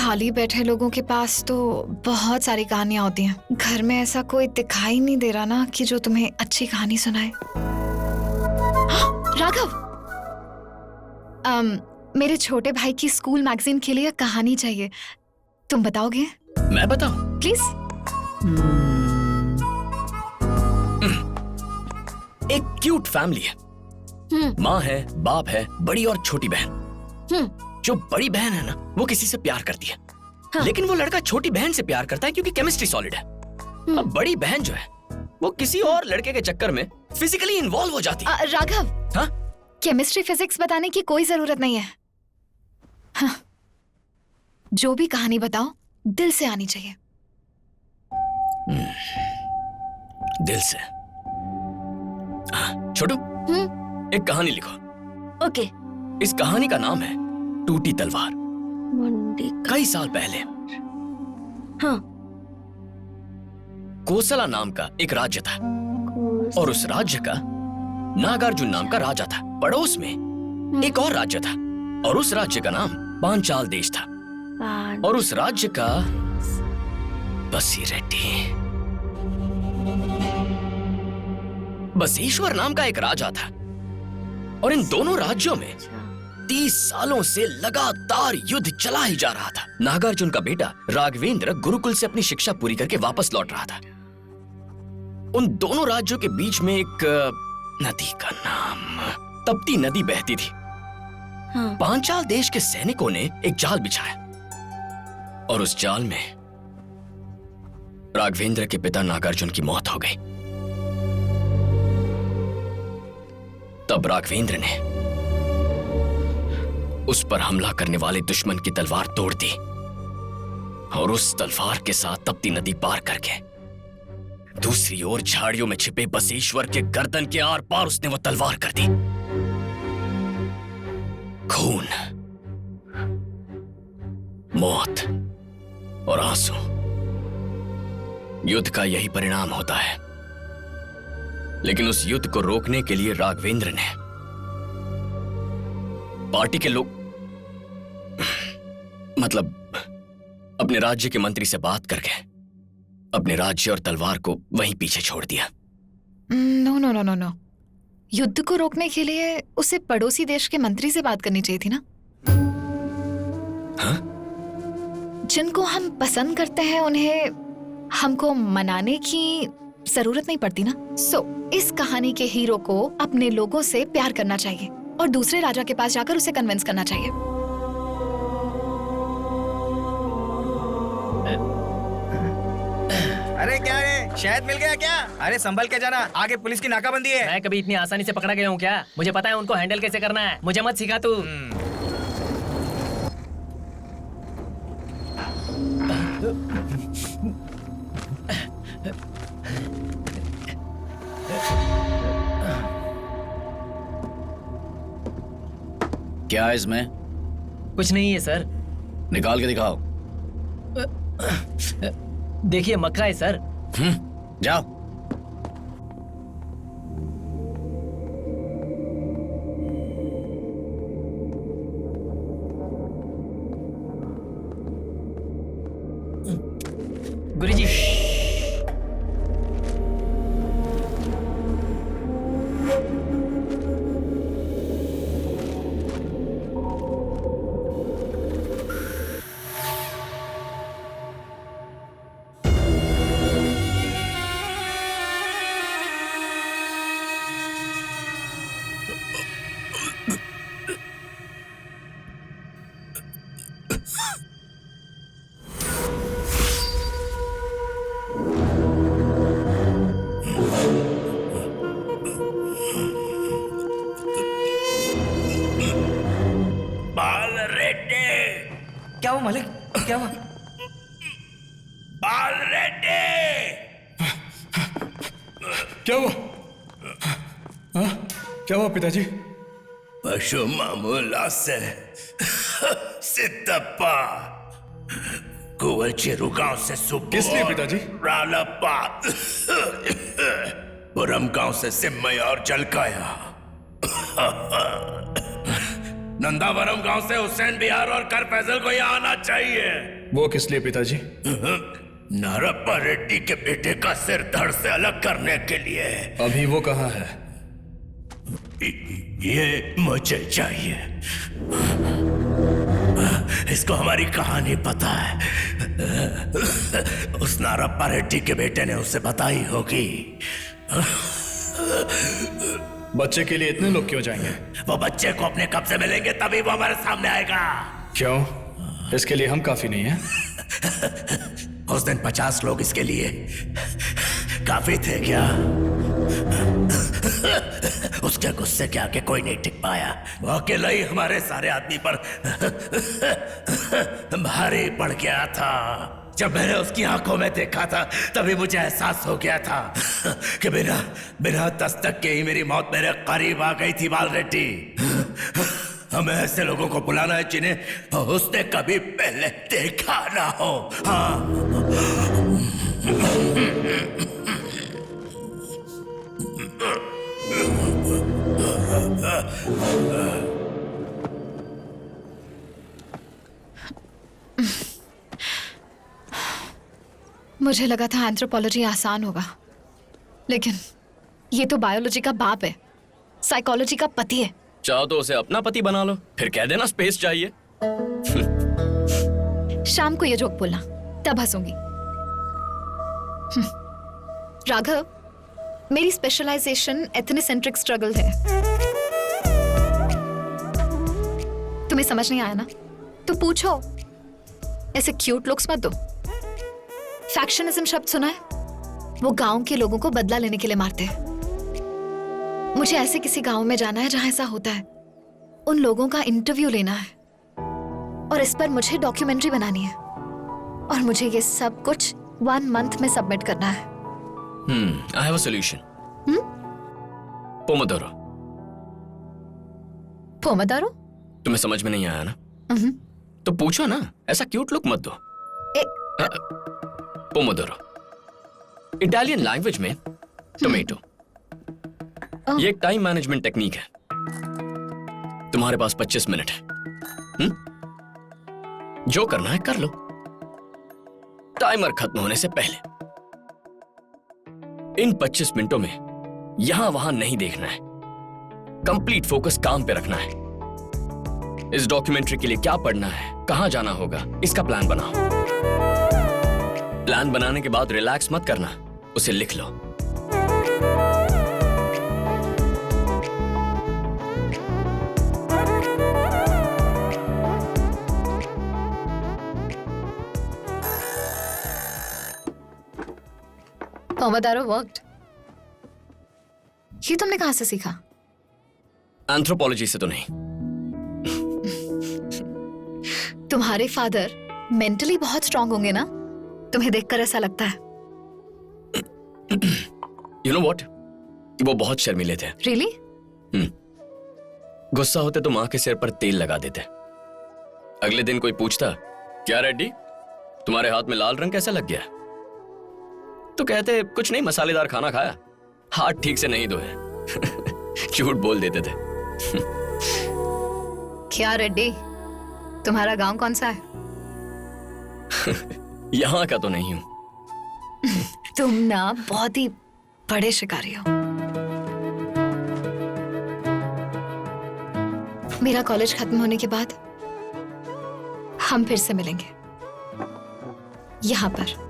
खाली बैठे लोगों के पास तो बहुत सारी कहानियां होती हैं। घर में ऐसा कोई दिखाई नहीं दे रहा ना कि जो तुम्हें अच्छी कहानी सुनाए। राघव, मेरे छोटे भाई की स्कूल मैगजीन के लिए कहानी चाहिए, तुम बताओगे? मैं बताऊं? प्लीज। एक क्यूट फैमिली है, माँ है, बाप है, बड़ी और छोटी बहन। जो बड़ी बहन है ना, वो किसी से प्यार करती है। हाँ। लेकिन वो लड़का छोटी बहन से प्यार करता है क्योंकि केमिस्ट्री सॉलिड है। अब बड़ी बहन जो है वो किसी और लड़के के चक्कर में फिजिकली इन्वॉल्व हो जाती है। राघव, हाँ? केमिस्ट्री फिजिक्स बताने की कोई जरूरत नहीं है। हाँ। जो भी कहानी बताओ दिल से आनी चाहिए। दिल से। छोटू, एक कहानी लिखो। ओके। इस कहानी का नाम है टूटी तलवार। कई साल पहले हाँ। कोसला नाम का एक राज्य था और उस राज्य का नागार्जुन नाम का राजा था। पड़ोस में एक और राज्य था और उस राज्य का नाम पांचाल देश था और उस राज्य का बसीरेड्डी बसेश्वर नाम का एक राजा था। और इन दोनों राज्यों में 30 सालों से लगातार युद्ध चला ही जा रहा था। नागार्जुन का बेटा राघवेंद्र गुरुकुल से अपनी शिक्षा पूरी करके वापस लौट रहा था। उन दोनों राज्यों के बीच में एक नदी का नाम तप्ती नदी बहती थी। हाँ। पांचाल देश के सैनिकों ने एक जाल बिछाया और उस जाल में राघवेंद्र के पिता नागार्जुन की मौत हो गई। तब राघवेंद्र ने उस पर हमला करने वाले दुश्मन की तलवार तोड़ दी और उस तलवार के साथ तप्ती नदी पार करके दूसरी ओर झाड़ियों में छिपे बसेश्वर के गर्दन के आर पार उसने वो तलवार कर दी। खून, मौत और आंसू, युद्ध का यही परिणाम होता है। लेकिन उस युद्ध को रोकने के लिए राघवेंद्र ने पार्टी के लोग मतलब अपने राज्य के मंत्री से बात करके अपने राज्य और तलवार को वहीं पीछे छोड़ दिया। No no no no no, युद्ध को रोकने के लिए उसे पड़ोसी देश के मंत्री से बात करनी चाहिए थी ना। हाँ? जिनको हम पसंद करते हैं उन्हें हमको मनाने की जरूरत नहीं पड़ती ना। इस कहानी के हीरो को अपने लोगों से प्यार करना चाहिए और दूसरे राजा के पास जाकर उसे कन्विंस करना चाहिए। अरे क्या है, शहद मिल गया क्या? अरे संभल के जाना, आगे पुलिस की नाकाबंदी है। मैं कभी इतनी आसानी से पकड़ा गया हूँ क्या? मुझे पता है उनको हैंडल कैसे करना है। मुझे मत सिखा तू। क्या है इसमें? कुछ नहीं है सर। निकाल के दिखाओ। देखिए मक्का है सर। जाओ। गुरुजी। क्या हुआ मालिक, क्या हुआ? क्या हुआ? हाँ? क्या हुआ पिताजी? पशु मामूला से सिद्धप्पा कुंवर चेरू गांव से सुब्बू किसने पिताजी? रालप्पा पुरम गांव से सिम्मय और जलकाया नंदावरम गांव से हुसैन बिहार और कर फैजल को यहाँ आना चाहिए। वो किस लिए पिताजी? नारप्पा रेड्डी के बेटे का सिर धड़ से अलग करने के लिए। अभी वो कहाँ है? ये मुझे चाहिए। इसको हमारी कहानी पता है। उस नारप्पा रेड्डी के बेटे ने उसे बताई होगी। बच्चे के लिए इतने लोग क्यों जाएंगे? वो बच्चे को अपने कब्जे में लेंगे तभी वो हमारे सामने आएगा। क्यों? इसके लिए हम काफी नहीं हैं? उस दिन 50 लोग इसके लिए काफी थे क्या? उसके गुस्से के आगे कोई नहीं टिक पाया। वो अकेला ही हमारे सारे आदमी पर भारी पड़ गया था। जब मैंने उसकी आंखों में देखा था तभी मुझे एहसास हो गया था कि बिना दस्तक के ही मेरी मौत मेरे करीब आ गई थी। बाल रेड्डी, हमें ऐसे लोगों को बुलाना है जिन्हें उसने कभी पहले देखा ना हो। हाँ, मुझे लगा था एंथ्रोपोलॉजी आसान होगा, लेकिन ये तो बायोलॉजी का बाप है, साइकोलॉजी का पति है। चाहो तो उसे अपना पति बना लो, फिर कह देना स्पेस चाहिए। शाम को ये जोक बोलना, तब हंसूंगी। राघव, मेरी स्पेशलाइजेशन एथनिसेंट्रिक स्ट्रगल है। तुम्हें समझ नहीं आया ना? तो पूछो, ऐसे क्यूट लुक्स मत दो। फैक्शनिज्म शब्द सुना है? वो गांव के लोगों को बदला लेने के लिए मारते हैं। मुझे ऐसे किसी गांव में जाना है जहां ऐसा होता है, उन लोगों का इंटरव्यू लेना है और इस पर मुझे डॉक्यूमेंट्री बनानी है, और मुझे ये सब कुछ 1 मंथ में सबमिट करना है। I have a solution. Pomodoro. Pomodoro? तुम्हें समझ में नहीं आया ना? तो पूछो ना, ऐसा क्यूट लुक मत दो। पोमोडोरो इटालियन लैंग्वेज में टोमेटो। ये एक टाइम मैनेजमेंट टेक्निक है। तुम्हारे पास 25 मिनट है। जो करना है कर लो, टाइमर खत्म होने से पहले। इन 25 मिनटों में यहां वहां नहीं देखना है, कंप्लीट फोकस काम पे रखना है। इस डॉक्यूमेंट्री के लिए क्या पढ़ना है, कहां जाना होगा, इसका प्लान बनाओ। प्लान बनाने के बाद रिलैक्स मत करना, उसे लिख लो। Pomodoro worked. ये तुमने कहां से सीखा? एंथ्रोपोलॉजी से तो नहीं। तुम्हारे फादर मेंटली बहुत स्ट्रांग होंगे ना? तुम्हें देखकर ऐसा लगता है। You know what? वो बहुत शर्मीले थे। Really? गुस्सा होते तो माँ के सिर पर तेल लगा देते। अगले दिन कोई पूछता, क्या रेड्डी, तुम्हारे हाथ में लाल रंग कैसा लग गया? तो कहते, कुछ नहीं, मसालेदार खाना खाया, हाथ ठीक से नहीं धोए। झूठ बोल देते थे। क्या रेड्डी, तुम्हारा गांव कौन सा है? यहां का तो नहीं हूं। तुम ना बहुत ही बड़े शिकारी हो। मेरा कॉलेज खत्म होने के बाद हम फिर से मिलेंगे, यहां पर।